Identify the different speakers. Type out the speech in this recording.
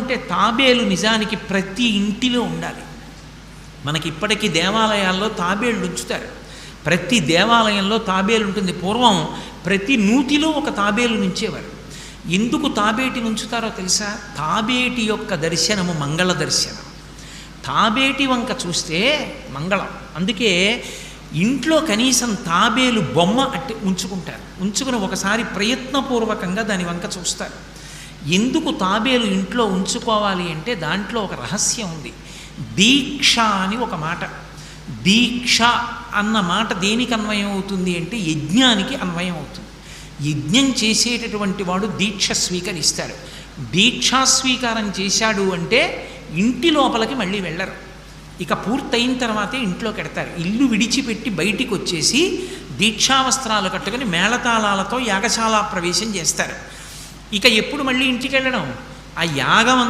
Speaker 1: అంటే తాబేలు నిజానికి ప్రతి ఇంటిలో ఉండాలి. మనకి ఇప్పటికీ దేవాలయాల్లో తాబేళ్ళు ఉంచుతారు. ప్రతి దేవాలయంలో తాబేలు ఉంటుంది. పూర్వం ప్రతి నూతిలో ఒక తాబేలు నుంచేవారు. ఎందుకు తాబేటి ఉంచుతారో తెలుసా? తాబేటి యొక్క దర్శనము మంగళ దర్శనం. తాబేటి వంక చూస్తే మంగళం. అందుకే ఇంట్లో కనీసం తాబేలు బొమ్మ అట్టి ఉంచుకుంటారు. ఉంచుకుని ఒకసారి ప్రయత్నపూర్వకంగా దాని వంక చూస్తారు. ఎందుకు తాబేలు ఇంట్లో ఉంచుకోవాలి అంటే దాంట్లో ఒక రహస్యం ఉంది. దీక్ష అని ఒక మాట. దీక్ష అన్న మాట దేనికి అన్వయం అవుతుంది అంటే యజ్ఞానికి అన్వయం అవుతుంది. యజ్ఞం చేసేటటువంటి వాడు దీక్ష స్వీకరిస్తాడు. దీక్షా స్వీకారం చేశాడు అంటే ఇంటి లోపలికి మళ్ళీ వెళ్ళరు. ఇక పూర్తయిన తర్వాతే ఇంట్లో కడతారు. ఇల్లు విడిచిపెట్టి బయటికి వచ్చేసి దీక్షావస్త్రాలు కట్టుకొని మేళతాళాలతో యాగశాల ప్రవేశం చేస్తారు. ఇక ఎప్పుడు మళ్ళీ ఇంటికి వెళ్ళడం? ఆ యాగం